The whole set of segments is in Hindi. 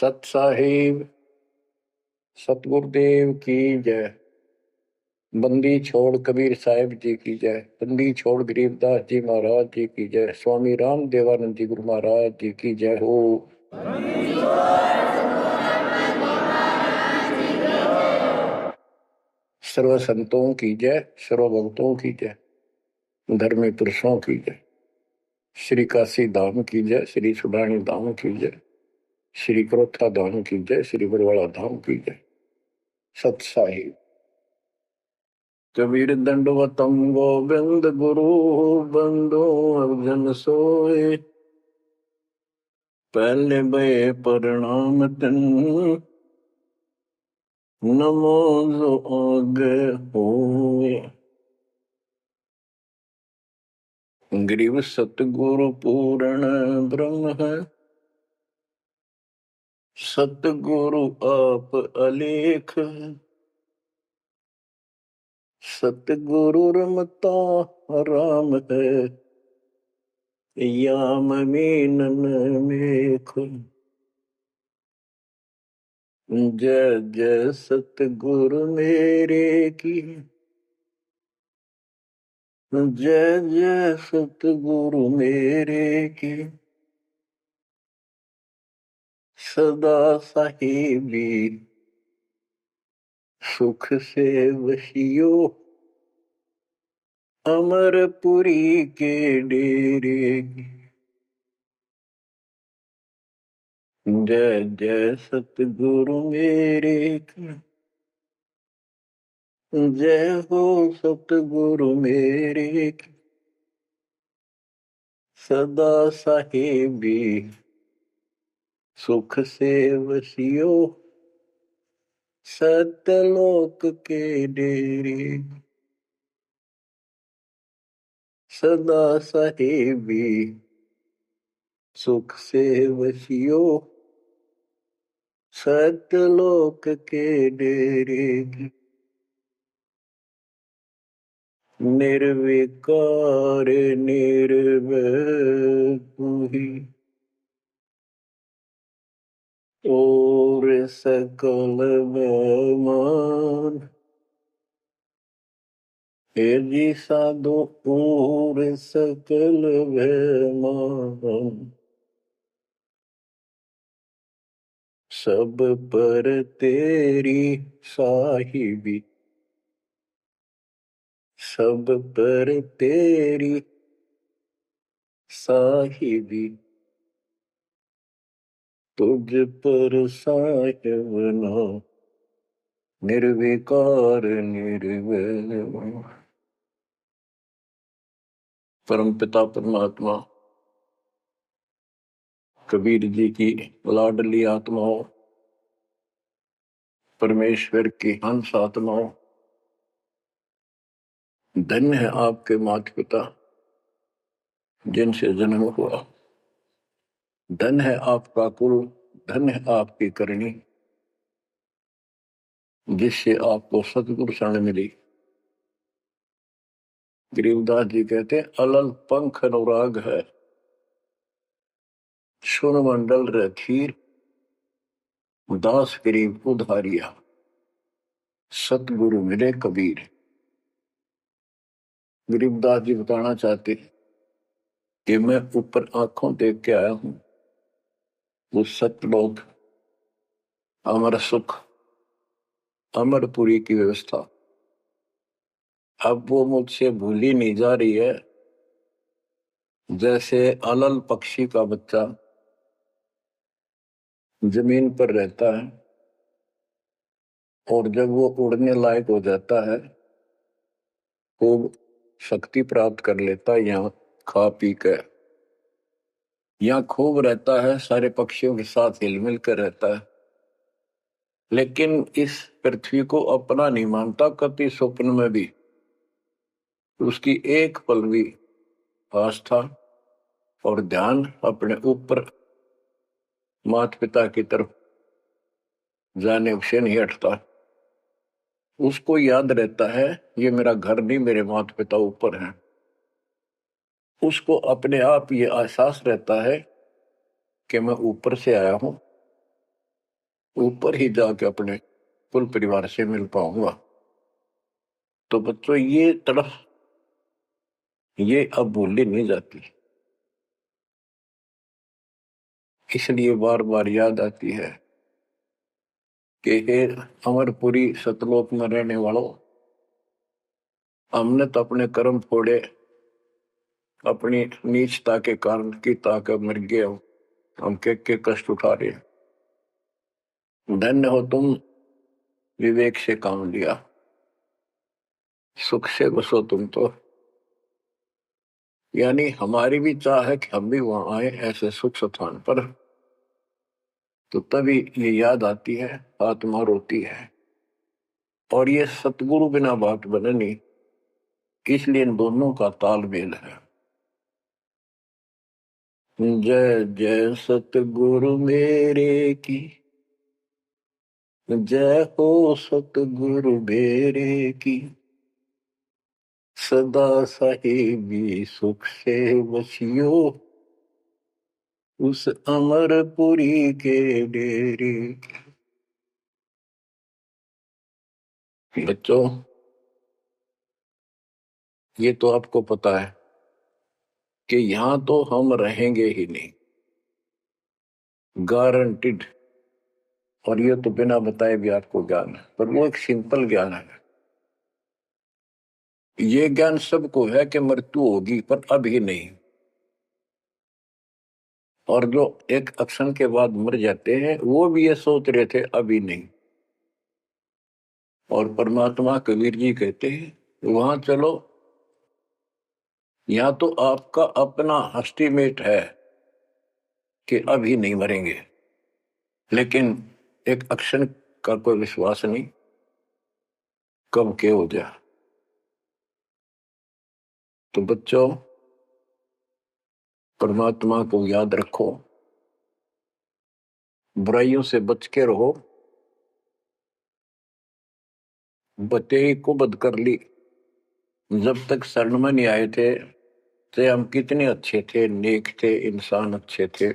सत साहिब सतगुरुदेव की जय। बंदी छोड़ कबीर साहिब जी की जय। बंदी छोड़ गरीबदास जी महाराज जी की जय। स्वामी राम देवानंद जी गुरु महाराज जी की जय हो। सर्व संतों की जय, सर्व भक्तों की जय, धर्मी पुरुषों की जय। श्री काशी धाम की जय, श्री सुडानी धाम की जय, श्री क्रोथा धाम की जय, श्री बरवाड़ा धाम की जय। सत साहिब कबीर दंडवतम गोविंद गुरु बंदो अर्जन सोए। पहले बे प्रणाम तन नमो जो आगे होए। ग्रीव सतगुरु पूर्ण ब्रह्म है, सतगुरु आप अलेख। सतगुरु रमता राम है, याम मीनन मेख। जय जय सतगुरु मेरे की, जय जय सतगुरु मेरे की। सदा साहिबी सुख से वशियो, अमरपुरी के डेरे की। जय जय सतगुरु मेरे की, जय हो सतगुरु मेरे की। सदा साहिबी सुख से वसियो, सतलोक के डेरे। सदा साहिबी सुख से वसियो, सतलोक के डेरे। निर्विकार निर्भय तू ही, और सकल बेमान। हे जी साधो और सकल बेमान। सब पर तेरी साहिबी, सब पर तेरी साहिबी। तुझ पर साहिब ना निर्विकार निर्वैर। परम पिता परमात्मा कबीर जी की लाडली आत्माओं, परमेश्वर की हंस आत्माओं, धन्य है आपके माता पिता जिनसे जन्म हुआ। धन्य है आपका कुल, धन्य है आपकी करनी जिससे आपको सतगुरु शरण मिली। गरीबदास जी कहते हैं, अलल पंख अनुराग है, सुन मंडल रखीर, दास गरीब उधारिया। सतगुरु मिले कबीर। गरीबदास जी बताना चाहते कि मैं ऊपर आंखों देख के आया हूं वो सतलोक, अमर सुख, अमरपुरी की व्यवस्था। अब वो मुझसे भूली नहीं जा रही है। जैसे अलल पक्षी का बच्चा जमीन पर रहता है और जब वो उड़ने लायक हो जाता है, खूब शक्ति प्राप्त कर लेता है, यहाँ खा पी कर यहाँ खूब रहता है, सारे पक्षियों के साथ हिलमिल कर रहता है, लेकिन इस पृथ्वी को अपना नहीं मानता कभी स्वप्न में भी। उसकी एक पल भी आस्था और ध्यान अपने ऊपर माता पिता की तरफ जाने से नहीं हटता। उसको याद रहता है ये मेरा घर नहीं, मेरे माता पिता ऊपर हैं। उसको अपने आप ये एहसास रहता है कि मैं ऊपर से आया हूं ऊपर ही जाके अपने कुल परिवार से मिल पाऊंगा। तो बच्चों ये तड़फ ये अब भूली नहीं जाती, इसलिए बार बार याद आती है कि हे अमरपुरी सतलोक में रहने वालों, हमने तो अपने कर्म फोड़े, अपनी नीचता के कारण की ताकत मर गए, हम के कष्ट उठा रहे हैं। धन्य हो तुम, विवेक से काम लिया, सुख से बसो तुम तो। यानी हमारी भी चाह है कि हम भी वहां आए ऐसे सुख स्थान पर। तो तभी ये याद आती है, आत्मा रोती है। और ये सतगुरु बिना बात बने नहीं, इसलिए इन दोनों का तालमेल है। जय जय सतगुरु मेरे की, जय हो सतगुरु मेरे की, सदा साहिबी सुख से बसियो, उस अमरपुरी के डेरे। बच्चों ये तो आपको पता है कि यहां तो हम रहेंगे ही नहीं, गारंटीड। और ये तो बिना बताए भी आपको ज्ञान है, पर वो एक सिंपल ज्ञान है। ये ज्ञान सबको है कि मृत्यु होगी, पर अभी नहीं। और जो एक क्षण के बाद मर जाते हैं वो भी ये सोच रहे थे अभी नहीं। और परमात्मा कबीर जी कहते हैं वहां चलो, यहाँ तो आपका अपना एस्टीमेट है कि अभी नहीं मरेंगे, लेकिन एक क्षण का कोई विश्वास नहीं कब के हो जाए। तो बच्चों परमात्मा को याद रखो, बुराइयों से बच के रहो। बतेई को बद कर ली, जब तक शरण में नहीं आए थे तो हम कितने अच्छे थे, नेक थे, इंसान अच्छे थे,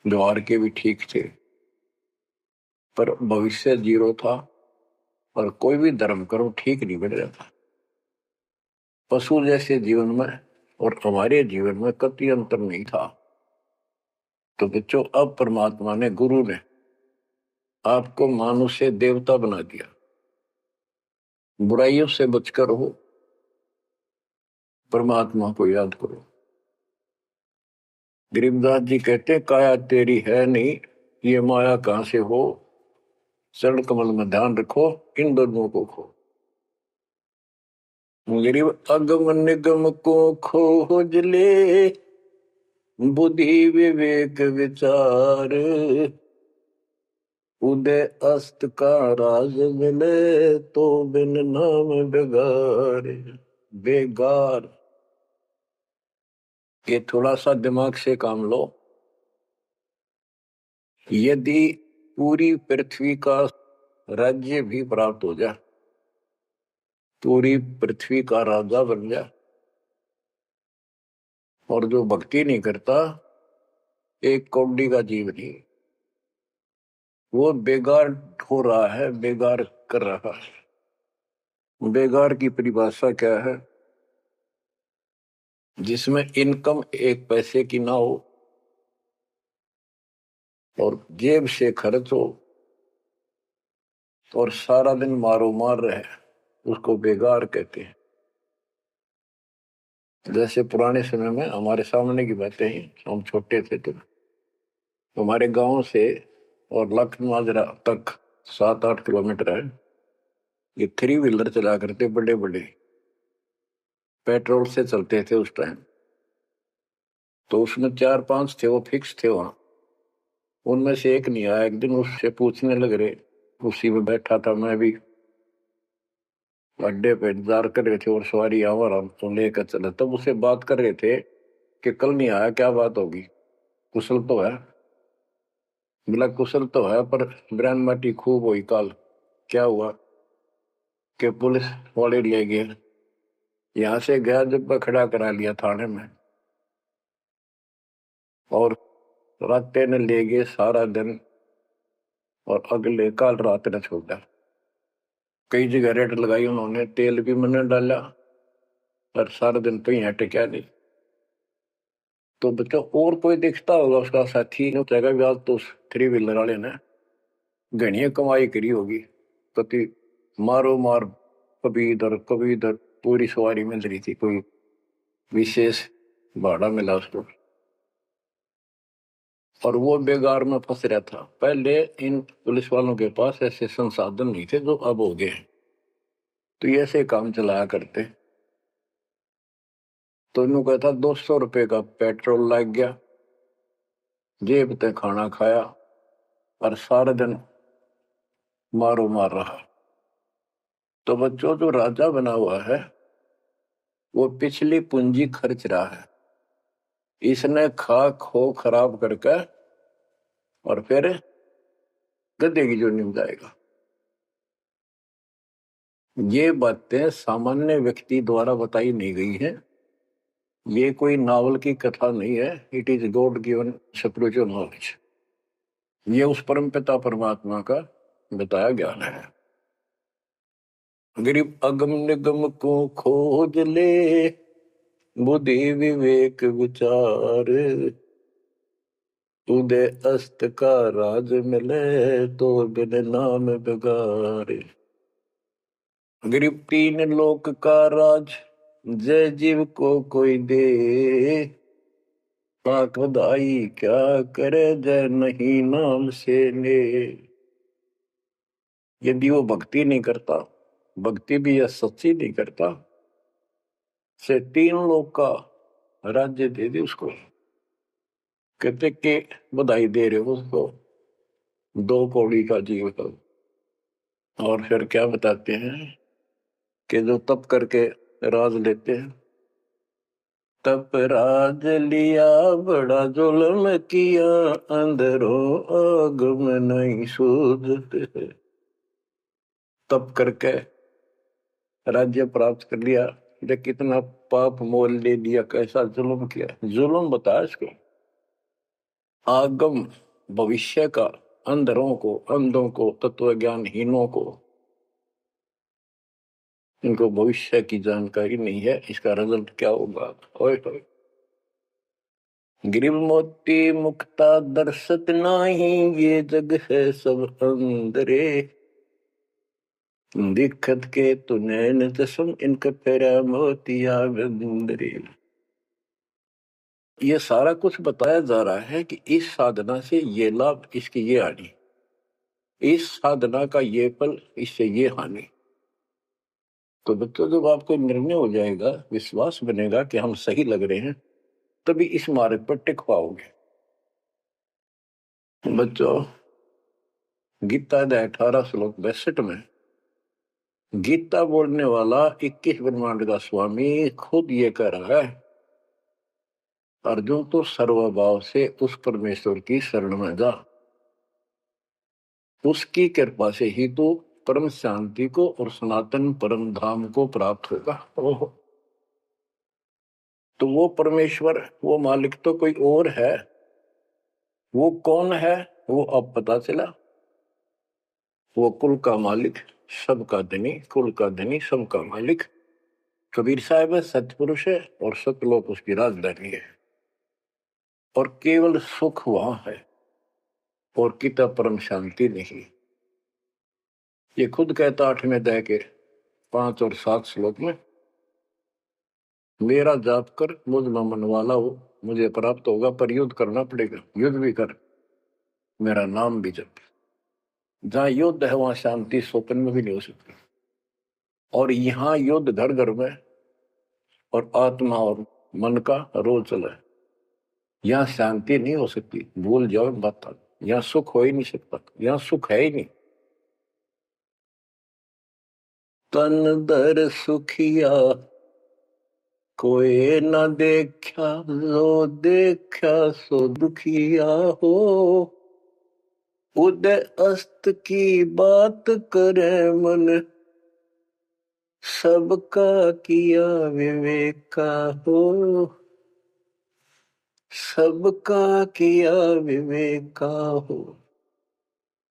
व्यवहार के भी ठीक थे, पर भविष्य जीरो था। और कोई भी धर्म करो ठीक नहीं बन रहा था। पशु जैसे जीवन में और हमारे जीवन में कतई अंतर नहीं था। तो बच्चों अब परमात्मा ने, गुरु ने आपको मानुष से देवता बना दिया। बुराइयों से बचकर हो, परमात्मा को याद करो। गरीबदास जी कहते काया तेरी है नहीं, ये माया कहां से हो, चरण कमल में ध्यान रखो, इन दोनों को खो। गरीब अगम निगम को खोज ले, बुद्धि विवेक विचार, उदय अस्त का राज मिले, तो बिन नाम बेगार। बेगार, ये थोड़ा सा दिमाग से काम लो। यदि पूरी पृथ्वी का राज्य भी प्राप्त हो जाए, पूरी पृथ्वी का राजा बन जाए, और जो भक्ति नहीं करता, एक कौड़ी का जीव नहीं, वो बेगार हो रहा है, बेगार कर रहा है। बेगार की परिभाषा क्या है? जिसमें इनकम एक पैसे की ना हो और जेब से खर्च हो और सारा दिन मारो मार रहे, उसको बेगार कहते हैं। जैसे पुराने समय में हमारे सामने की बातें हैं, हम छोटे थे तो हमारे गांव से और लखनऊ तक 7-8 किलोमीटर है। ये 3 व्हीलर चला करते, बड़े बड़े पेट्रोल से चलते थे उस टाइम। तो उसमें 4-5 थे, वो फिक्स थे वहां। उनमें से एक नहीं आया। एक दिन उससे पूछने लग रहे, उसी में बैठा था मैं भी, अड्डे पे इंतजार कर रहे थे और सवारी आवा रहा तो लेकर चला। तब उससे बात कर रहे थे कि कल नहीं आया, क्या बात होगी, कुशल तो है? बोला कुशल तो है, पर ब्रांड माटी खूब हुई काल। क्या हुआ कि पुलिस वाले ले गए, यहाँ से गया जब खड़ा करा लिया थाने में, और रास्ते ने ले गए सारा दिन और अगले काल रात ने छोड़ा। कई जगह रेट लगाई उन्होंने, तेल भी मैंने डाला, और सारा दिन तो यहाँ टिका नहीं। तो बच्चों और कोई दिखता होगा उसका साथी नहीं चाहेगा भी, आज तो उस थ्री व्हीलर वाले ने घनी कमाई करी होगी, कति मारो मार, कभी इधर पूरी सवारी मिल रही थी, कोई विशेष भाड़ा मिला उसको, और वो बेगार में फंस रहा था। पहले इन पुलिस वालों के पास ऐसे संसाधन नहीं थे जो अब हो गए, तो ये ऐसे काम चलाया करते। तो इन्हों कहता 200 रुपये का पेट्रोल लग गया, जेब ते खाना खाया, और सारा दिन मारो मार रहा। तो बच्चों जो राजा बना हुआ है वो पिछली पूंजी खर्च रहा है, इसने खा खो खराब करके और फिर गधे की जोनी में जाएगा। ये बातें सामान्य व्यक्ति द्वारा बताई नहीं गई है, ये कोई नावल की कथा नहीं है, it is God given spiritual knowledge. ये उस परम पिता परमात्मा का बताया ज्ञान है। गरीब अगम निगम को खोज ले, बुद्धि विवेक विचार, उदय अस्त का राज मिले, तो बिन नाम बेगार। गरीब तीन लोक का राज, जय जीव को कोई दे, पाक बधाई क्या करे, जय नहीं नाम से ले। यदि वो भक्ति नहीं करता, भक्ति भी यह सच्ची नहीं करता, से तीन लोग का राज्य दे दे उसको। कहते कि बधाई दे रहे हो उसको, 2 कौड़ी का जीव का। और फिर क्या बताते हैं कि जो तप करके राज लेते हैं, तप राज लिया बड़ा जुल्म किया, अंदरों आगम नहीं सूझते। तप करके राज्य प्राप्त कर लिया, ये कितना पाप मोल ले लिया, कैसा जुल्म किया। जुल्म बताया इसको, आगम भविष्य का, अंधरों को, अंधों को, तत्व ज्ञानहीनों को, इनको भविष्य की जानकारी नहीं है, इसका रिजल्ट क्या होगा। ओए गिरिव मोती मुक्ता दर्शत नाही, ये जग है सब अंदरे, दिक्कत के तु नैन चश्म, इनके फेरा मोतिया बंदरे। ये सारा कुछ बताया जा रहा है कि इस साधना से ये लाभ, इसकी ये हानि, इस साधना का ये फल, इससे ये हानि। तो बच्चों जब आपको निर्णय हो जाएगा, विश्वास बनेगा कि हम सही लग रहे हैं, तभी इस मार्ग पर टिक पाओगे। बच्चों गीता अध्याय 18 श्लोक 62 में गीता बोलने वाला 21 ब्रह्मांड का स्वामी खुद ये कह रहा है, अर्जुन तो सर्वभाव से उस परमेश्वर की शरण में जा, उसकी कृपा से ही तो परम शांति को और सनातन परम धाम को प्राप्त होगा। तो वो परमेश्वर, वो मालिक तो कोई और है। वो कौन है वो अब पता चला, वो कुल का मालिक, सबका धनी, कुल का धनी, सबका मालिक कबीर साहब है, सतपुरुष है, और सतलोक उसकी राजधानी है, और केवल सुख वहां है, और किता परम शांति नहीं। ये खुद कहता 8वें अध्याय के 5 और 7 श्लोक में, मेरा जाप कर मुझ में मन वाला हो, मुझे प्राप्त होगा, पर युद्ध करना पड़ेगा, युद्ध भी कर, मेरा नाम भी जप। जहां युद्ध है वहां शांति स्वप्न में भी नहीं हो सकती, और यहाँ युद्ध घर घर में, और आत्मा और मन का रोल चला है। यहाँ शांति नहीं हो सकती, भूल जाओ बात, यहाँ सुख हो ही नहीं सकता, यहाँ सुख है ही नहीं। तन दर सुखिया कोई न देखा, जो देखा सो दुखिया हो, उदय अस्त की बात करे मन, सबका किया विवेका हो, सबका किया विवेका हो।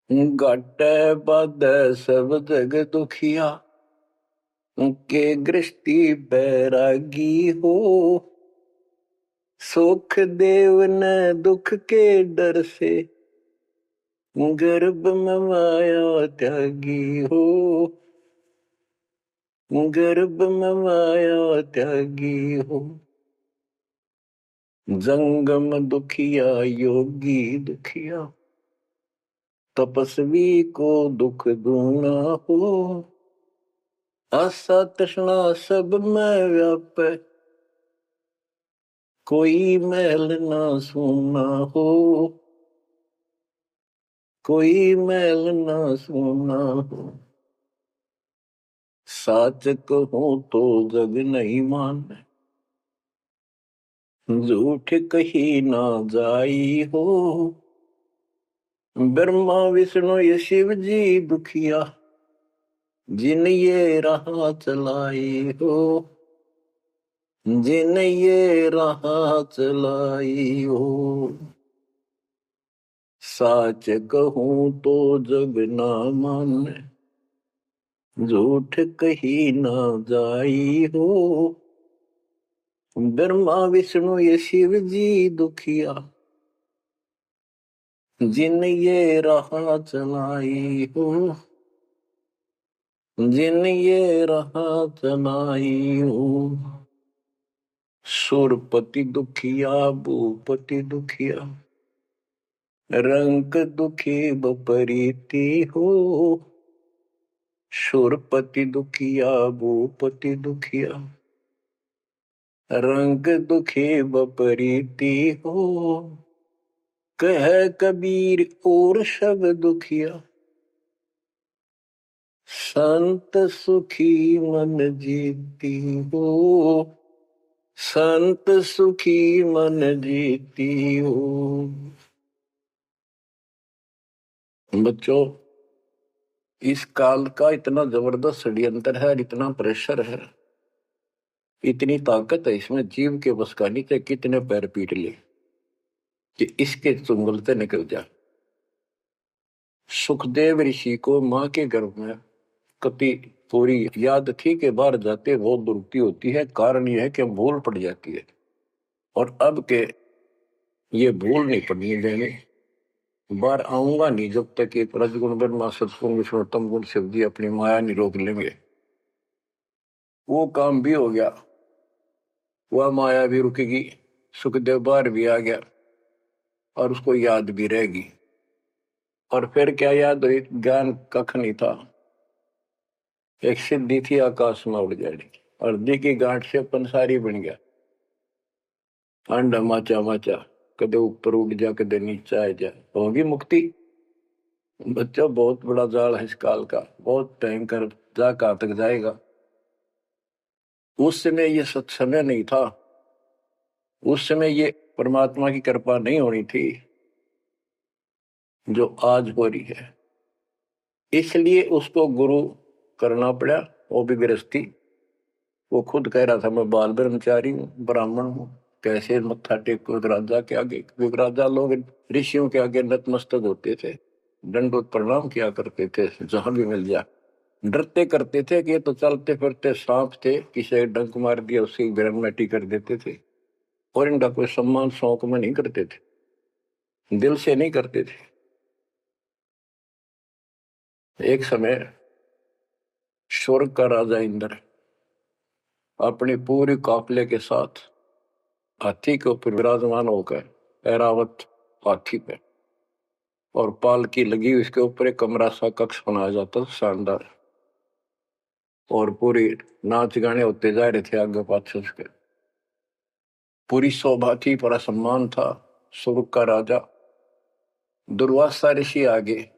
घाटे बाधे सब जग दुखिया, के गृष्टि बैरागी हो। सुख देव न दुख के डर से, गर्भ में माया त्यागी हो। गर्भ में माया त्यागी हो। जंगम दुखिया योगी दुखिया, तपस्वी को दुख दूना हो। आशा तृष्णा सब में व्यापे, कोई मैल ना सूना हो। कोई मैल ना सूना हो। साच कहूं तो जग नहीं माने, झूठ कही ना जाई हो। ब्रह्मा विष्णु ये शिव जी दुखिया, जिन ये राह चलाई हो। जिन ये राह चलाई हो। साच कहूं तो जग ना माने, झूठ कही ना जाई हो। ब्रह्मा विष्णु ये शिव जी दुखिया, जिन ये राह चलाई हो। जिन ये राह चलाई हो। सुरपति दुखिया भूपति दुखिया, रंग दुखी बपरीति हो। सुरपति दुखिया भूपति दुखिया, रंग दुखी बपरीति हो। कह कबीर और सब दुखिया, संत सुखी मन जीती हो। संत सुखी मन जीती हो। बच्चों, इस काल का इतना जबरदस्त षड्यंत्र है, इतना प्रेशर है, इतनी ताकत है इसमें, जीव के बस का नहीं थे। कितने पैर पीट ले कि इसके चुंगलते निकल जा। सुखदेव ऋषि को मां के गर्भ में कति पूरी याद थी कि बाहर जाते बहुत दुर्गति होती है। कारण यह है कि भूल पड़ जाती है, और अब के ये भूल नहीं पड़नी देंगे। बाहर आऊंगा नहीं जब तक कि रजगुण ब्रह्मा सतगुण विष्णु तम गुण शिव जी अपनी माया नहीं रोक लेंगे। वो काम भी हो गया, वह माया भी रुकेगी, सुखदेव बाहर भी आ गया और उसको याद भी रहेगी। और फिर क्या याद हुई? ज्ञान कख नहीं था, एक सिद्धि थी आकाश में उड़ जाएगी। और दी की गांठ से पंसारी बन गया। अंडा माचा माचा, कदे ऊपर उड़ जा कदे नीचे आ जा, होगी मुक्ति। बच्चा बहुत बड़ा जाल है इस काल का, बहुत भयंकर जा कहां तक जाएगा। उस समय ये सत्समय नहीं था, उस समय ये परमात्मा की कृपा नहीं होनी थी जो आज हो रही है। इसलिए उसको गुरु करना पड़ा, वो भी गृहस्थी। वो खुद कह रहा था मैं बाल ब्रह्मचारी हूँ, ब्राह्मण हूँ, कैसे मत्था टेको राजा के आगे। क्योंकि राजा लोग ऋषियों के आगे नतमस्तक होते थे, दंडोत प्रणाम किया करते थे जहां भी मिल जाए। डरते करते थे कि ये तो चलते फिरते सांप थे, किसी डंक मार दिया उसकी ग्रहण कर देते थे। और इनका कोई सम्मान शौक में नहीं करते थे, दिल से नहीं करते थे। एक समय स्वर्ग का राजा इंद्र अपने पूरे काफिले के साथ हाथी के ऊपर विराजमान होकर, ऐरावत हाथी पे, और पालकी लगी उसके ऊपर एक कमरा सा कक्ष बनाया जाता था शानदार, और पूरी नाच गाने होते जा रहे थे आगे पाछे उसके। पूरी शोभा थी, पूरा सम्मान था। स्वर्ग का राजा दुर्वासा ऋषि आगे।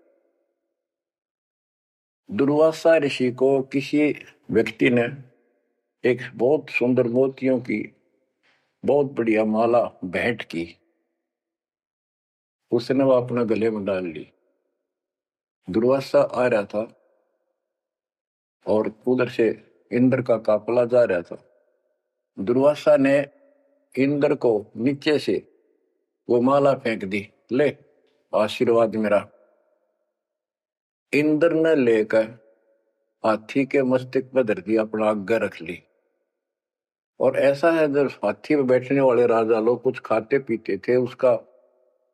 दुर्वासा ऋषि को किसी व्यक्ति ने एक बहुत सुंदर मोतियों की बहुत बढ़िया माला भेंट की। उसने वो अपने गले में डाल ली। दुर्वासा आ रहा था और उधर से इंद्र का काफिला जा रहा था। दुर्वासा ने इंद्र को नीचे से वो माला फेंक दी, ले आशीर्वाद मेरा। इंद्र ने लेकर हाथी के मस्तक पर धर दिया, अपना आज्ञा रख ली। और ऐसा है, जब हाथी में बैठने वाले राजा लोग कुछ खाते पीते थे, उसका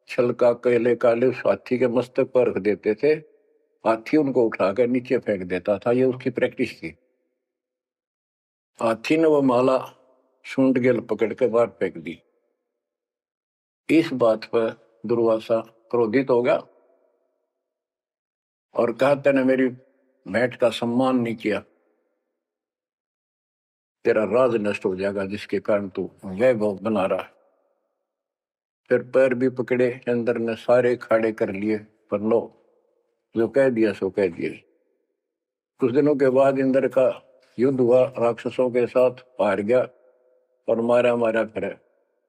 छलका केले काले उस हाथी के मस्तक पर रख देते थे, हाथी उनको उठाकर नीचे फेंक देता था। ये उसकी प्रैक्टिस थी। हाथी ने वो माला सूंड गेल पकड़ के बाहर फेंक दी। इस बात पर दुर्वासा क्रोधित हो गया और कहा, तूने मेरी भेंट का सम्मान नहीं किया, तेरा राज नष्ट हो जाएगा, जिसके कारण तू वैभव बना रहा है। फिर पैर भी पकड़े, अंदर ने सारे खड़े कर लिए, पर लो, जो कह दिया सो कह दिया। कुछ दिनों के बाद इंद्र का युद्ध हुआ, राक्षसों के साथ हार गया और मारा मारा फिरे।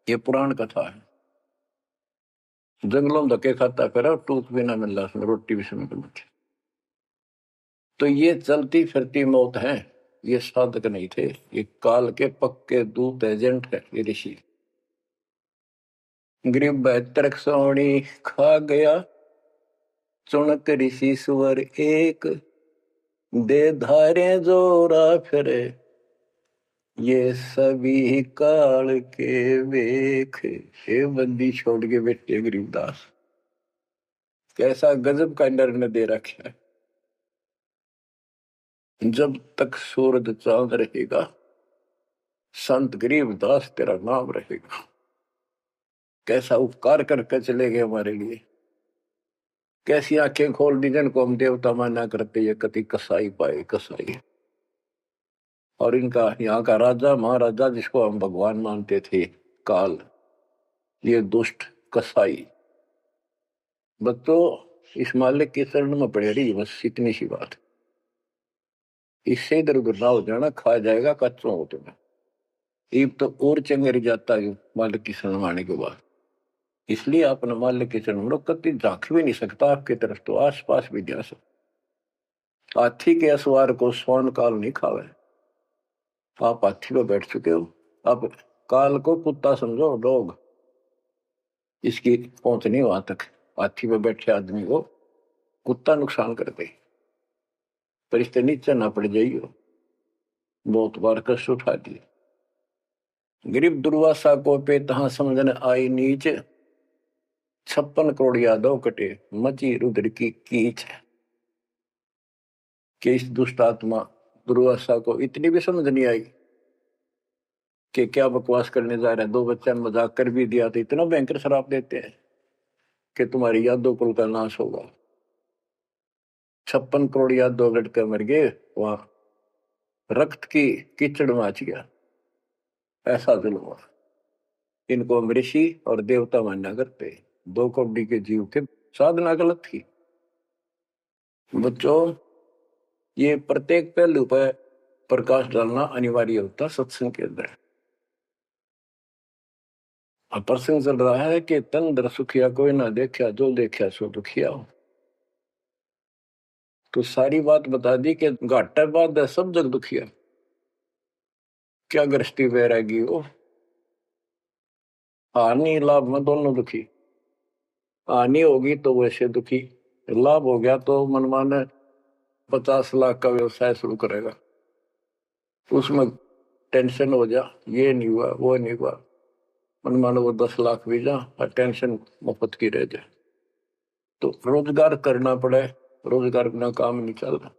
ये पुराण कथा है। जंगलों में धक्के खाता फिरा, टूक भी ना मिल रहा, रोटी भी समय पर बची। तो ये चलती फिरती मौत है, ये साधक नहीं थे, ये काल के पक्के दूत एजेंट है ये ऋषि। गरीब 72 सोनी खा गया, चुनक ऋषि सुवर एक, दे धारे जोरा फिरे, ये सभी काल के वेख। हे बंदी छोड़ के बेटे गरीबदास, कैसा गजब का निर्णय दे रखा है। जब तक सूरज चांद रहेगा, संत गरीबदास तेरा नाम रहेगा। कैसा उपकार करके चले गए हमारे लिए, कैसी आंखें खोल दी जिनको हम देवता माना करते, ये कति कसाई पाए कसाई। और इनका यहाँ का राजा महाराजा जिसको हम भगवान मानते थे, काल, ये दुष्ट कसाई। बच्चों, इस मालिक के चरण में पड़े रही, बस इतनी सी बात। इससे इधर उधर ना हो जाना, खा जाएगा कच्चों हो तुम्हें। ईब तो और चंगेर जाता है मालिक की शरण आने के बाद। इसलिए अपने मालिक के चरण में कति झांक भी नहीं सकता आपकी तरफ, तो आस पास भी जा सकता। हाथी के असवार को स्वर्ण काल नहीं खावे। आप हाथी पर बैठ चुके हो, अब काल को कुत्ता समझो, डॉग, इसकी पहुंच नहीं वहां तक। हाथी पर बैठे आदमी को कुत्ता नुकसान करते, पर इससे नीचे ना पड़ जाइयो, बहुत बार कष्ट उठा दिए। गरीब दुर्वासा को पे तहां समझने आई नीच, 56 करोड़ यादव कटे, मची रुद्र की कीच। कि इस दुष्ट आत्मा दुर्वासा को इतनी भी समझ नहीं आई कि क्या बकवास करने जा रहे हैं। 2 बच्चा मजाक कर भी दिया तो इतना भयंकर शराब देते हैं कि तुम्हारी यादव कुल का नाश होगा। 56 करोड़ यादव लड़के मर गए, वहां रक्त की कीचड़ मच गया। ऐसा जुल्म हुआ। इनको हम ऋषि और देवता मानना करते, 2 कौड़ी के जीव थे, साधना गलत थी। बच्चों, ये प्रत्येक पहलू पर प्रकाश डालना अनिवार्य होता सत्संग के अंदर। अब प्रसंग चल रहा है कि तन दर सुखिया कोई ना देखा, जो देखा सो दुखिया। तो सारी बात बता दी कि घाटा बाद सब जग दुखिया। क्या गृष्टि वैरागी हो, हानि लाभ में दोनों दुखी। हानि होगी तो वैसे दुखी, लाभ हो गया तो मनमाने 50 लाख का व्यवसाय शुरू करेगा, उसमें टेंशन हो जा, ये नहीं हुआ वो नहीं हुआ, मनमाने वो 10 लाख भी जा और टेंशन मुफ्त की रह जाए। तो रोजगार करना पड़े, रोजगार बिना काम नहीं चल रहा।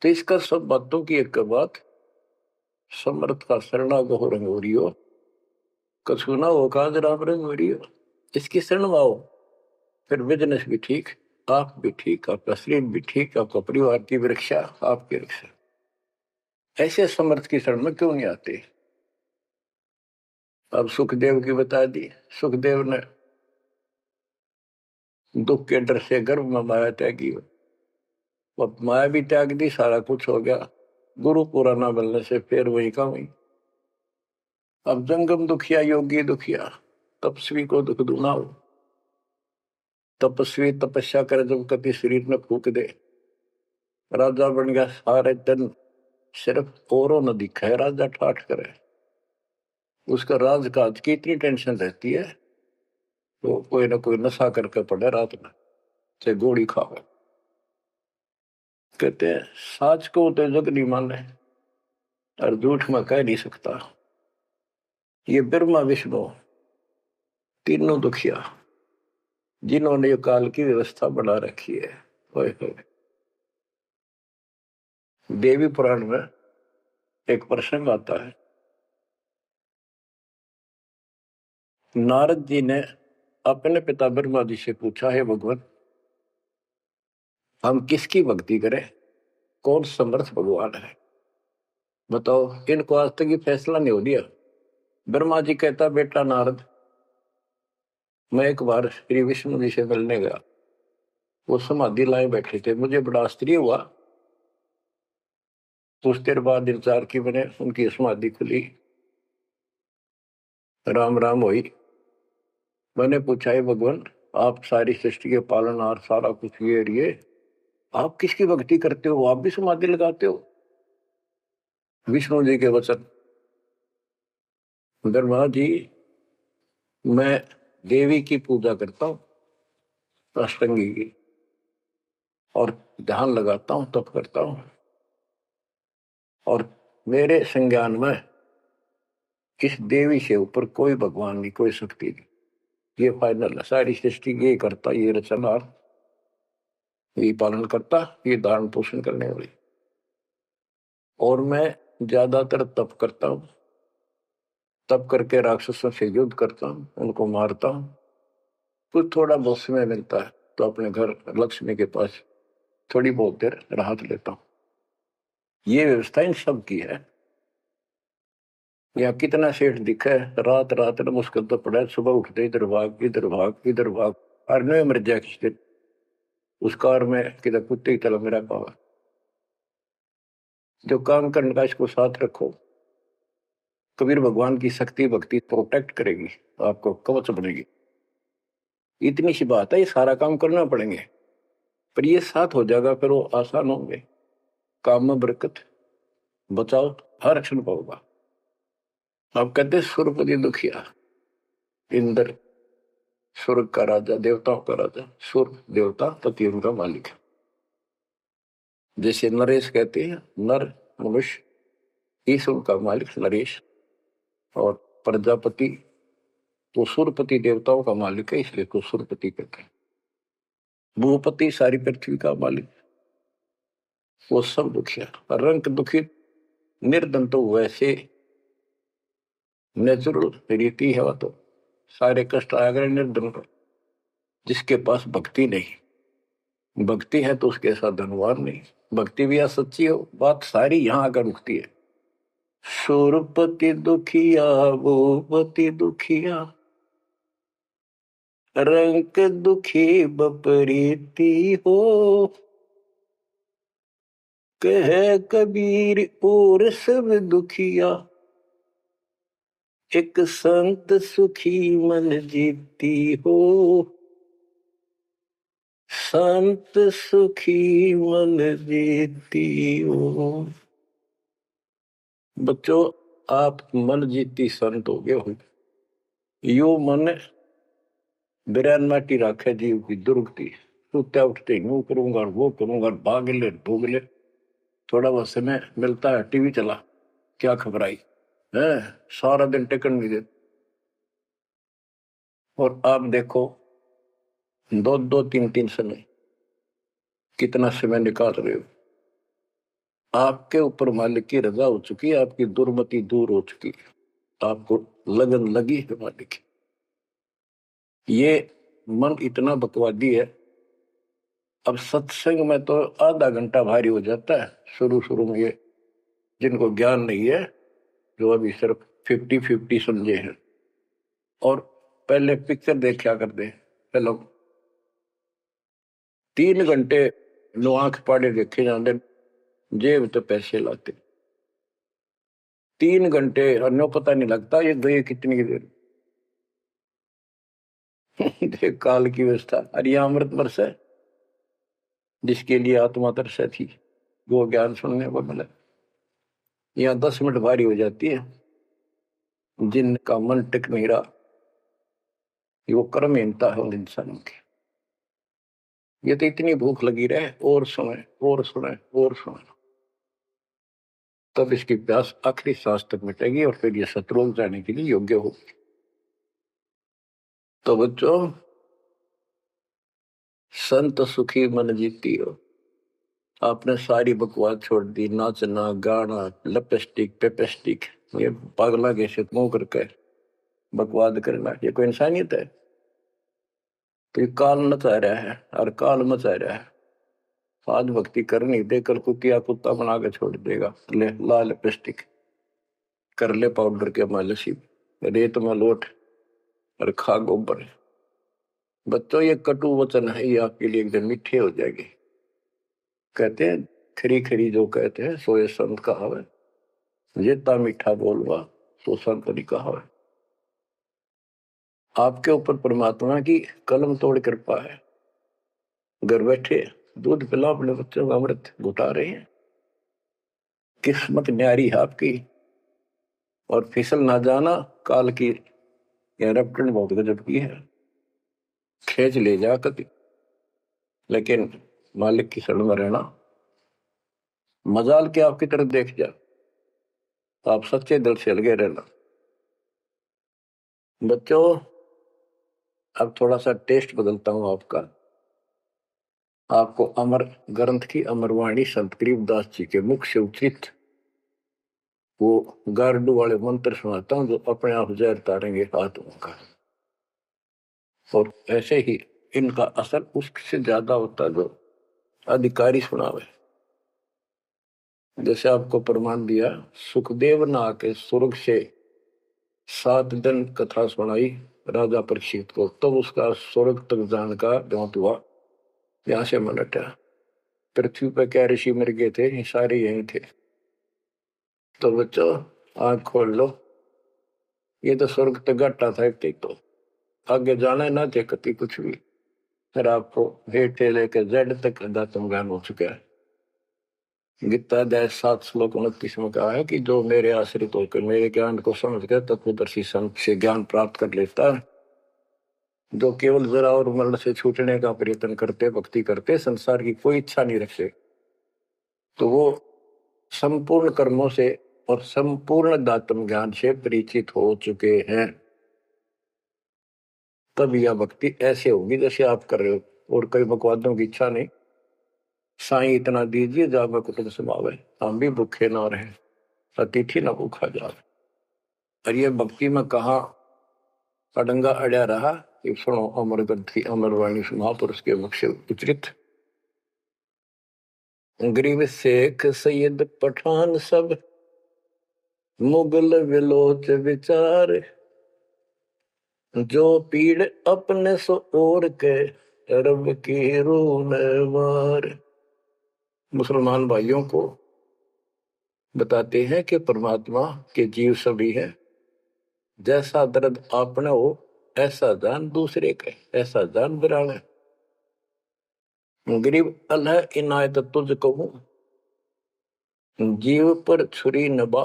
तो इसका सब बातों की एक बात, समर्थ का शरणा गहो रंग हो रही हो, कछुना हो काज राम रंग हो रही हो, इसकी शरण में आओ, फिर बिजनेस भी ठीक, आप भी ठीक, आपका शरीर भी ठीक, आपका परिवार की भी रक्षा, आपकी रक्षा। ऐसे समर्थ की शरण में क्यों नहीं आते। अब सुखदेव की बता दी। सुखदेव ने दुख के डर से गर्भ में माया त्यागी, अब माया भी त्याग दी, सारा कुछ हो गया, गुरु पूरा ना मिलने से फिर वही का वही। अब जंगम दुखिया योगी दुखिया, तपस्वी को दुख दूना हो। तपस्वी तपस्या करे, जब कभी शरीर में फूक दे, राजा बन गया, सारे दिन सिर्फ औरों न दिखाए, राजा ठाठ करे, उसका राजकाज की इतनी टेंशन रहती है, तो कोई ना कोई नशा करके पड़े रात में, चाहे गोली खावे। कहते हैं साच को तो जग नहीं माने और झूठ में कह नहीं सकता। ये ब्रह्मा विष्णु तीनों दुखिया जिन्होंने ये काल की व्यवस्था बना रखी है। होए होए। देवी पुराण में एक प्रसंग आता है। नारद जी ने अपने पिता ब्रह्मा जी से पूछा, है भगवान हम किसकी भक्ति करें, कौन समर्थ भगवान है, बताओ। इनको आज तक ये फैसला नहीं हो दिया। ब्रह्मा जी कहता, बेटा नारद मैं एक बार श्री विष्णु जी से मिलने गया। वो समाधि लाए बैठे थे, मुझे बड़ा आश्चर्य हुआ। कुछ देर बाद इंतजार की मैंने, उनकी समाधि खुली, राम राम हुई। मैंने पूछा, है भगवान आप सारी सृष्टि के पालनहार, सारा कुछ ये आप किसकी भक्ति करते हो, आप भी समाधि लगाते हो। विष्णु जी के वचन, ब्रह्मा जी मैं देवी की पूजा करता हूँ, अष्टंगी की, और ध्यान लगाता हूँ, तप करता हूँ, और मेरे संज्ञान में इस देवी से ऊपर कोई भगवान नहीं, कोई शक्ति नहीं। ये फाइनल है, सारी सृष्टि ये करता, ये रचनहार, ये पालन करता, ये धारण पोषण करने वाली। और मैं ज्यादातर तप करता हूँ, तप करके राक्षसों से युद्ध करता हूँ, उनको मारता हूँ। कुछ थोड़ा बहुत समय मिलता है तो अपने घर लक्ष्मी के पास थोड़ी बहुत देर राहत लेता हूँ। ये व्यवस्था इन सब की है। या कितना सेठ दिखे, रात रात में मुश्किल तो पड़ा, सुबह उठते इधर भाग इधर भाग इधर भाग, और नहीं मर जाए किस दिन उस कार में किधर कुत्ते की तरह मेरा पावा। जो काम करने का इसको साथ रखो, कबीर भगवान की शक्ति भक्ति प्रोटेक्ट करेगी, आपको कवच बनेगी। इतनी सी बात है, ये सारा काम करना पड़ेंगे, पर ये साथ हो जाएगा, फिर वो आसान होंगे। काम में बरकत, बचाओ, हर क्षण पाओगा। आप कहते सुरपति दुखिया, इंद्र स्वर्ग का राजा, देवताओं का राजा, सुर देवता पति उनका मालिक है। जैसे नरेश कहते हैं, नर मनुष्य, ईश्वर का मालिक नरेश, और प्रजापति तो सुरपति देवताओं का मालिक है, इसलिए तो सुरपति कहते हैं। भूपति सारी पृथ्वी का मालिक, वो सब दुखिया। रंग दुखी निर्धन तो वैसे नेचुरल रीति है, वो तो सारे कष्ट आ गए निर्धन पर। जिसके पास भक्ति नहीं, भक्ति है तो उसके साथ धनवान नहीं। भक्ति भी सच्ची हो, बात सारी यहां आकर रुकती है। सुरपति दुखिया भूपति दुखिया, रंग दुखी बपरीती हो, कह कबीर और सब दुखिया, एक संत सुखी मन जीती हो, संत सुखी मन जीती हो। बच्चों आप मन जीती संत हो गए हो। यो मन बिरान माटी राखे जीव की दुर्गति, सुत्या उठते यूं करूंगा वो करूंगा, भाग ले भोग ले, थोड़ा बहुत समय मिलता है टीवी चला, क्या खबर आई है, सारा दिन टिकट नहीं देते। और आप देखो दो दो तीन तीन समय कितना समय निकाल रहे हो। आपके ऊपर मालिक की रजा हो चुकी है, आपकी दुर्मति दूर हो चुकी है, आपको लगन लगी है मालिक की। ये मन इतना बकवादी है। अब सत्संग में तो आधा घंटा भारी हो जाता है शुरू शुरू में, ये जिनको ज्ञान नहीं है, जो अभी सिर्फ 50-50 समझे हैं। और पहले पिक्चर देखा करते पहले 3 घंटे नो आंख पाड़े देखे जाते, जेब तो पैसे लाते। 3 घंटे अन्यों पता नहीं लगता ये गए कितनी देर। देख काल की व्यवस्था। अरे अमृत वर्ष है, जिसके लिए आत्मा तरसा थी, वो ज्ञान सुनने को मिला। यहाँ 10 मिनट भारी हो जाती है। जिनका मन टिक नहीं रहा, वो कर्महीनता है उन इंसानों की। ये तो इतनी भूख लगी रहे और सुने और सुने और सुने, तब इसकी प्यास आखिरी सांस तक मिटेगी और फिर ये शत्रुघ्न जाने के लिए योग्य होगी। तो बच्चों, संत सुखी मन जीती हो। आपने सारी बकवास छोड़ दी, नाचना गाना लिपस्टिक पेपेस्टिक, ये पागला के मुंह करके बकवाद करना, ये कोई इंसानियत है? तो ये काल मचा रहा है और काल मचा रहा है। आज भक्ति करनी दे, कल कुतिया कुत्ता बना के छोड़ देगा। ले ला लिपस्टिक, कर ले पाउडर के मालिश, रेत में लोट और खा गोबर। बच्चों, ये कटु वचन है, ये आपके लिए एकदम मीठे हो जाएंगे। कहते हैं खरी खरी जो कहते हैं सो ये संत कहावे, ये ता मीठा बोलवा सो संत नहीं कहावे। आपके ऊपर परमात्मा की कलम तोड़ कृपा है। घर बैठे दूध पिला अपने बच्चों का अमृत घुटा रहे हैं। किस्मत न्यारी है आपकी। और फिसल ना जाना, काल की रपटन बहुत गजब की है, खेच ले जा कभी, लेकिन मालिक की शरण में रहना। मजाल के आपकी तरफ देख जा, आप सच्चे दिल से लगे रहना। बच्चों, अब थोड़ा सा टेस्ट बदलता हूं आपका। आपको अमर ग्रंथ की अमरवाणी संत गरीबदास जी के मुख से उचित वो गारडू वाले मंत्र सुनाता हूं, जो अपने आप जहर तारेंगे आत्मा का। और ऐसे ही इनका असर उससे ज्यादा होता जो अधिकारी सुनावे। जैसे आपको प्रमाण दिया, सुखदेव ना के स्वर्ग से 7 दिन कथा सुनाई राजा परीक्षित को, तब तो उसका स्वर्ग तक जाने का द्योत हुआ। यहां से मन हटा। पृथ्वी पर क्या ऋषि मर गए थे, सारे यही थे। तो बच्चों, आंख खोल लो। ये तो स्वर्ग तक घाटा था, तो आगे जाना ना थे कति कुछ भी। फिर आपको हेठ से लेकर जेड तक अध्यात्म ज्ञान हो चुका है। गीता अध्याय 7 श्लोक 29 में कहा है कि जो मेरे आश्रित होकर मेरे ज्ञान को समझ कर तत्वदर्शी संत से ज्ञान प्राप्त कर लेता है, जो केवल जरा और मरण से छूटने का प्रयत्न करते, भक्ति करते, संसार की कोई इच्छा नहीं रखते, तो वो संपूर्ण कर्मों से और संपूर्ण दात्म ज्ञान से परिचित हो चुके हैं। तब यह भक्ति ऐसे होगी जैसे आप कर रहे हो, और कई बकवादों की इच्छा नहीं। साईं इतना दीजिए जावे कुटुंब समावे, हम भी भूखे ना रहे, अतिथि न भूखा जावे। और ये भक्ति में कहा अडंगा अड़या रहा। ये सुनो अमर ग्रंथी अमरवाणी महापुरुष के मुख से उच्चरित। गरीब शेख सैयद पठान सब मुगल विलोच विचार, जो पीड़ अपने सो और के रब की रूह मार। मुसलमान भाइयों को बताते हैं कि परमात्मा के जीव सभी है। जैसा दर्द आपने हो ऐसा जान दूसरे के, ऐसा जान बिराने। गरीब अल्लाह इनायत तुझ कहूं, जीव पर छुरी नबा,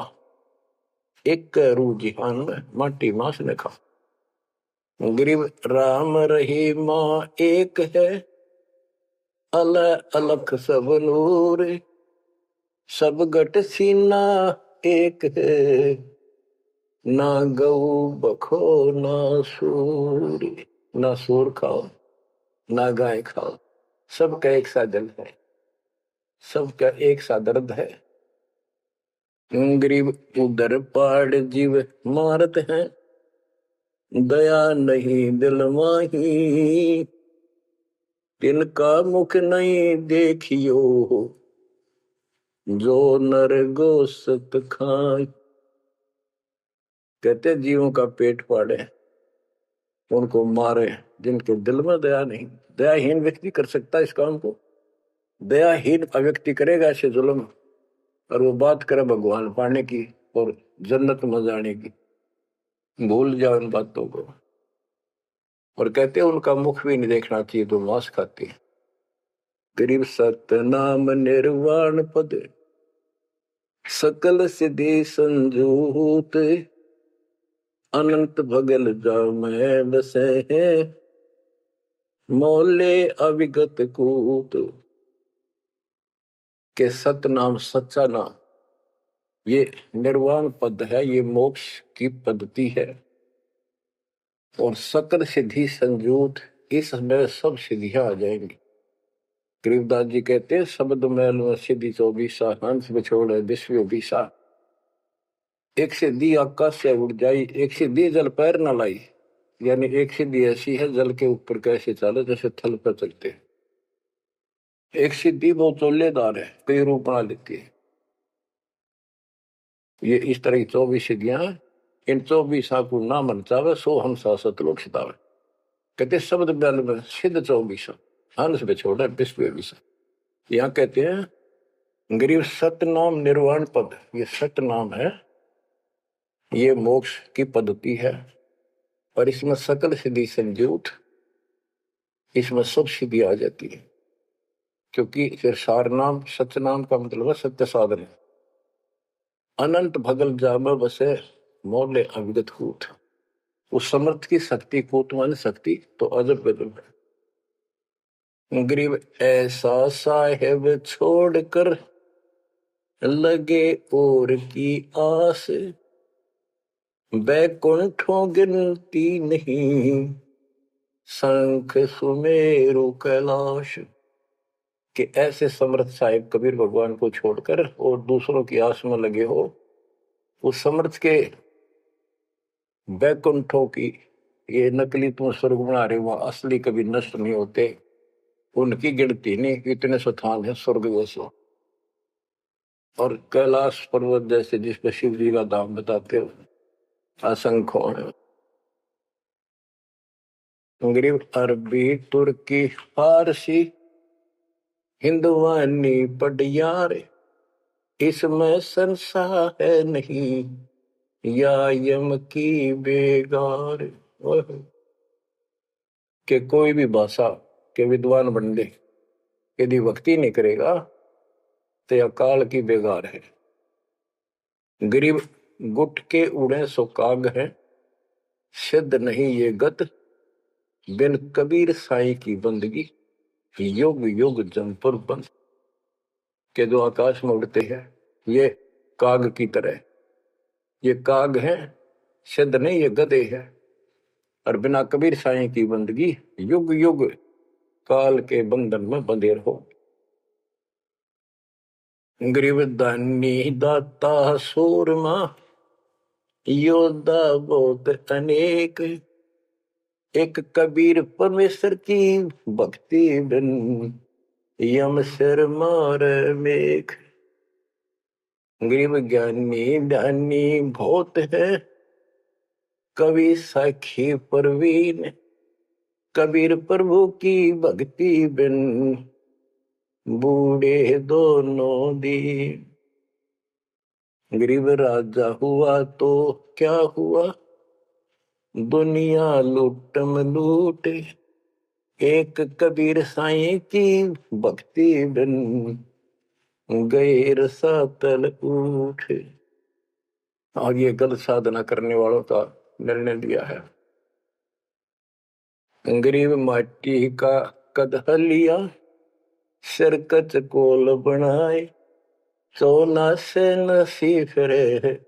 एक रू जिहान में माटी मांस ने खा। गरीब राम रहीमा एक है, अल्लाह अलख सब नूर, सब गट सीना एक है, ना गऊ बखो ना सूर। ना सूर खाओ ना गाय खाओ, सबका एक सा दिल है, सबका एक सा दर्द है। गरीब उधर पाड़ जीव मारत हैं, दया नहीं दिल माही, तिनका मुख नहीं देखियो, जो नर गोसत खाए। कहते जीवों का पेट फाड़े, उनको मारे, जिनके दिल में दया नहीं। दयाहीन व्यक्ति कर सकता है इस काम को। दयाहीन व्यक्ति करेगा ऐसे जुल्म, और वो बात करे भगवान पाने की और जन्नत में जाने की, भूल जाओ इन बातों को। और कहते हैं उनका मुख भी नहीं देखना चाहिए, तो मांस खाते हैं। गरीब सतनाम निर्वाण पद, सकल सिद्धि संजूत, अनंत भगल जा मैं बसे हैं, मोले अविगत कूत के सतनाम सच्चा नाम, ये निर्वाण पद है, ये मोक्ष की पद्धति है। और सकल सिद्धि संजूत, इसमें सब सिद्धियां आ जाएंगी। गरीबदास जी कहते हैं शब्द मैल में सिद्धि 24 हंस बिछोड़ विश्व 20। एक सिद्धि आकाश से उड़ जाई, एक सिद्धि जल पैर न लाई। यानी एक सिद्धि ऐसी है जल के ऊपर कैसे चले जैसे थल पर चलते हैं। एक सिद्धि बहुत चोलेदार है, कई रूप बना लेती है। ये इस तरह की 24 सिद्धियां हैं। इन 24 को ना मन चावे सो हम सासत लोग सितावे। कहते शब्द बल में सिद्ध 24 हंस पे छोड़ा विश्व 20। यहाँ कहते हैं गरीब सतनाम निर्वाण पद, ये सत नाम है, ये मोक्ष की पद्धति है। और इसमें सकल सिद्धि संजूत, इसमें सब सिद्धि आ जाती है। क्योंकि फिर सार नाम सत्य नाम का मतलब है सत्य साधन। अनंत भगल जाम बसे मोले अविगत कूट। उस समर्थ की शक्ति कूट मान शक्ति तो अजब गजब है। गरीब ऐसा साहेब छोड़कर लगे और की आस, बैकुंठों गिनती नहीं शंख सुमेरु कैलाश। कि ऐसे समर्थ साहिब कबीर भगवान को छोड़कर और दूसरों की आस में लगे हो, उस समर्थ के बैकुंठों की, ये नकली तुम स्वर्ग बना रहे हो, असली कभी नष्ट नहीं होते, उनकी गिनती नहीं, इतने स्थान है स्वर्ग जैसे। और कैलाश पर्वत जैसे जिसपे शिव जी का धाम बताते हो, असंख्य है। गरीब अरबी तुर्की फारसी हिंदुवानी पडियार, इसमें संसार है नहीं या यम की बेगार। कि कोई भी भाषा के विद्वान बंदे यदि भक्ति नहीं करेगा तो यह काल की बेगार है। गरीब गुट के उड़े सो काग है, सिद्ध नहीं ये गत बिन कबीर साई की बंदगी युग युग जमपुर बंद। के जो आकाश में उड़ते हैं ये काग की तरह, ये काग है, सिद्ध नहीं ये गधे है। और बिना कबीर साई की बंदगी युग युग काल के बंधन में बंधे रहो। गरीब दानी दाता सूरमा योद्धा बहुत अनेक, एक कबीर परमेश्वर की भक्ति बिन यम सिर मार मेघ। गरीब ज्ञानी ध्यानी बहुत है, कवि साखी परवीन, कबीर प्रभु की भक्ति बिन बूढ़े दोनों दीन। गरीब राजा हुआ तो क्या हुआ, दुनिया लूटम लूटे, एक कबीर साईं की भक्ति बिन गैर सातल उठे। और ये गलत साधना करने वालों का निर्णय लिया है। गरीब माटी का कदह लिया, सिर कच कोल बनाए, चोला से नसी फिरे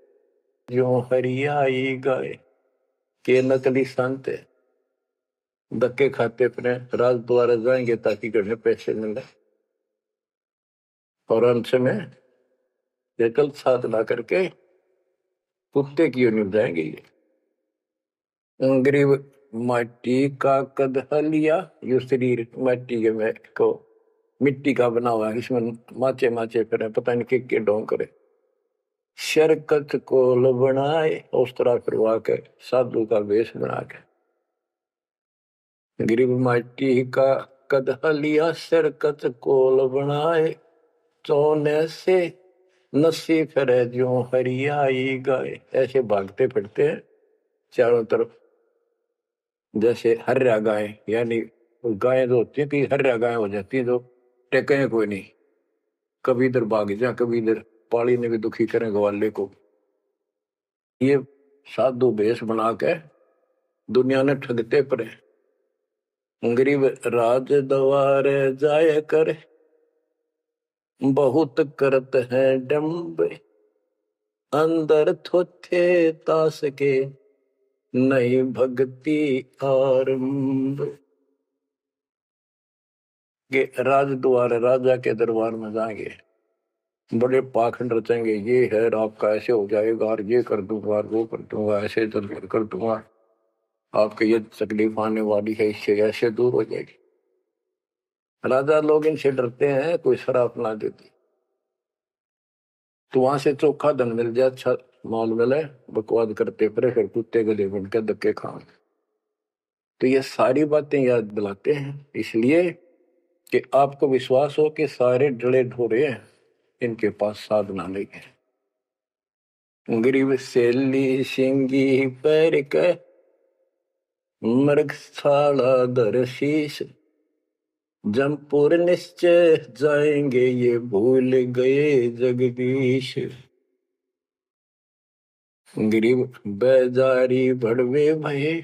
जो हरियाई गाय। के नकली संत धक्के खाते अपने राज द्वारा जाएंगे ताकि गढ़े पैसे मिले, और अंत में ये गलत साधना करके कुत्ते की ओर जाएंगे। ये गरीब माटी का कदह लिया, यो शरीर माटी के में को मिट्टी का बना हुआ है, इसमें माचे माचे फिर पता नहीं के ढोंग करे। शरकत कोल बनाए, उस तरह करवा के साधु का वेश बना के। गरीब माटी का कदह लिया, शरकत कोल बनाए, चौने से नसी फिरे जो हरियाई गाय। ऐसे भागते फिरते हैं चारों तरफ जैसे हर्या गाय, यानी गायें जो होती है कि हर्या गाय हो जाती है जो टेके कोई नहीं, कभी इधर भाग जा कभी इधर, पाली ने भी दुखी करें ग्वाले को। ये साधु भेष बना के दुनिया ने ठगते पड़े। गरीब राज द्वार जाय कर, बहुत करत है डम्ब, अंदर थोथे तास के, नहीं भक्ति आरंभ। के राज द्वार, राजा के दरबार में जाएंगे, बड़े पाखंड रचेंगे, ये है आपका ऐसे हो जाएगा, और ये कर दूंगा, वो कर दूंगा, ऐसे कर दूंगा, आपके ये तकलीफ आने वाली है, इससे ऐसे दूर हो जाएगी। राजा लोग इनसे डरते हैं, कोई शराब ना देती तो वहां से चोखा धन मिल जाए, अच्छा माल मिले, बकवाद करते फिर कुत्ते गले बन के धक्के खाएं। तो ये सारी बातें याद दिलाते हैं, इसलिए कि आपको विश्वास हो कि सारे डले ढोरे हैं, इनके पास साधना नहीं है। गरीब सेली सिंगी पैर के, मृगशाला धर शीश, जमपुर निश्चय जाएंगे, ये भूल गए जगदीश। गरीब बेजारी भड़वे भये,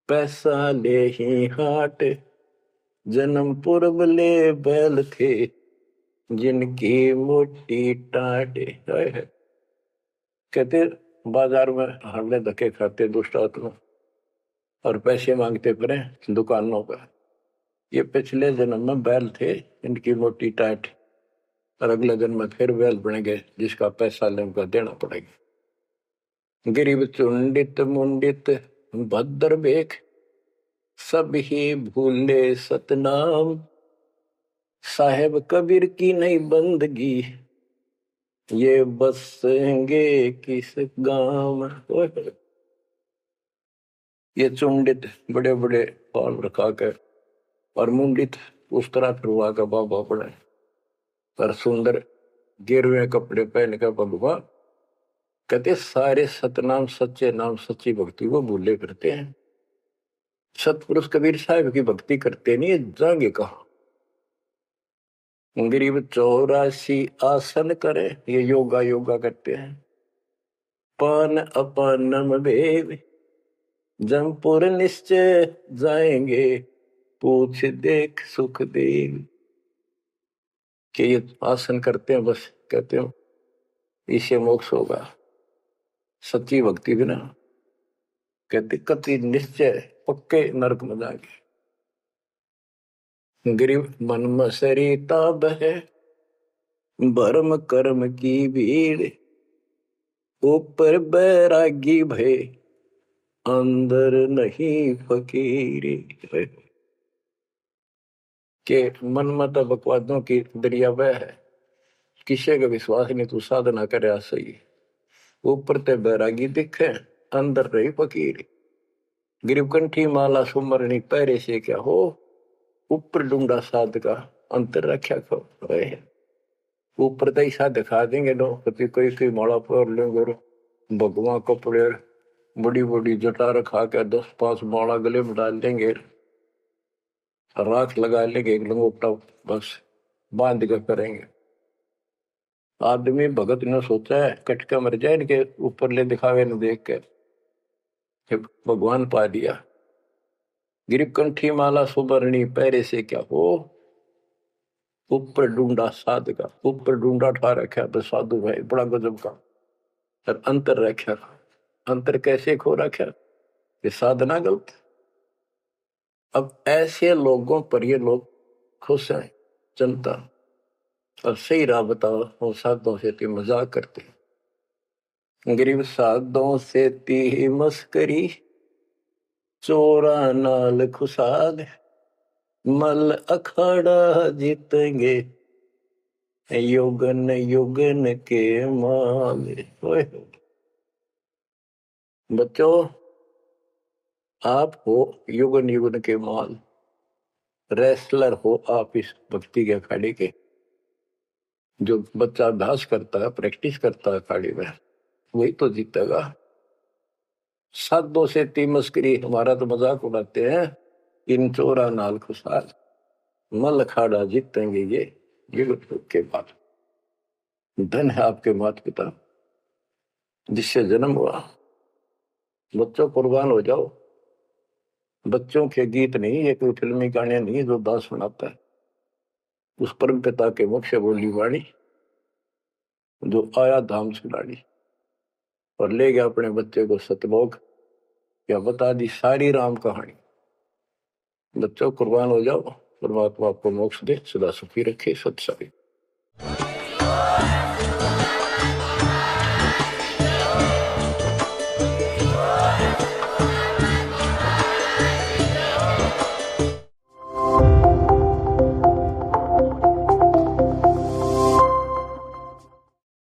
पैसा ले ही हाट, जन्म पूर्व ले बैल थे, जिनकी मोटी टाट। कहते बाजार में हरने धक्के खाते दुष्ट आत्मा, और पैसे मांगते फिरे दुकानों पर, ये पिछले जन्म में बैल थे, इनकी मोटी टाट, और अगले जन्म में फिर बैल बनेंगे, जिसका पैसा ले उनका देना पड़ेगा। गरीब चुंडित मुंडित भद्र बेख, सब ही भूले सतनाम, साहेब कबीर की नहीं बंदगी, ये बसेंगे किस गांव। ये चुंडित बड़े बड़े बाल रखा कर, और मुंडित उस तरह फिरवा कर बाबा पड़े, पर सुंदर गिरवे कपड़े पहन कर भगवा। कहते सारे सतनाम सच्चे नाम सच्ची भक्ति को भूले करते हैं। सतपुरुष कबीर साहब की भक्ति करते नहीं, जाएंगे कहा। गरीब 84 आसन करे, ये योगा योगा करते हैं। पान अपानम भेद, जमपुर निश्चय जाएंगे, पूछ देख सुख देव। कि ये आसन करते हैं, बस कहते हो इससे मोक्ष होगा, सच्ची भक्ति बिना कहते कति निश्चय पक्के नरक में जाएंगे। गरीब मन मसरी ताब है, भरम कर्म की भीड़, ऊपर बैरागी भय, अंदर नहीं फकीरी। के मन मत बकवादों की दरिया वह है, किसी का विश्वास नहीं, तू साधना करे सही, ऊपर ते बैरागी दिखे, अंदर रही फकीरी। गरीब कंठी माला सुमरनी पैरे से क्या हो, ऊपर ढूंढा साध का, अंतर रख्या खो। ऊपर तो ऐसा दिखा देंगे लोग, कभी कोई कोई माला पर लेंगे, भगवान कपड़े बड़ी बड़ी जटा रखा के 10-5 माला गले में डाल देंगे, राख लगा लेंगे, एक लंगोटा बस बांध कर करेंगे। आदमी भगत ने सोचा है कटका मर जाए इनके ऊपर ले दिखावे न देख के, भगवान पा दिया। गिरीब कंठी माला सुबरणी पैरे से क्या हो, ऊपर ढूंढा साध का, ऊपर ढूंढा ठा रखा तो साधु भाई बड़ा गजब का, और अंतर रखा। अंतर कैसे खो रखा, ये साधना गलत। अब ऐसे लोगों पर ये लोग खुश हैं जनता, और सही राह बताओ, वो साधुओं से ती मजाक करते। गरीब साधुओं से ती मस्करी, चोरा नाल खुशाल, मल अखाड़ा जीतेंगे, युगन युगन के माल। बच्चों आप हो युगन युगन के माल, रेसलर हो आप इस भक्ति के अखाड़े के। जो बच्चा अभ्यास करता है, प्रैक्टिस करता है अखाड़े में, वही तो जीतेगा। साधुओं से ती मस्करी, हमारा तो मजाक उड़ाते हैं, इन चोरा नाल खुशाल, मल अखाड़ा जीतेंगे ये युग के बाद। धन है आपके माता पिता जिससे जन्म हुआ, बच्चों कुर्बान हो जाओ, बच्चों के गीत नहीं, ये कोई फिल्मी गाने नहीं जो दास सुनाता है। उस परम पिता के मुख से बोली वाणी, जो आया धाम से लाड़ी और ले गया अपने बच्चे को सतलोक, या बता दी सारी राम कहानी। बच्चों कुर्बान हो जाओ, परमात्मा आपको मोक्ष दे, सदा सुखी रखे, सत्संग।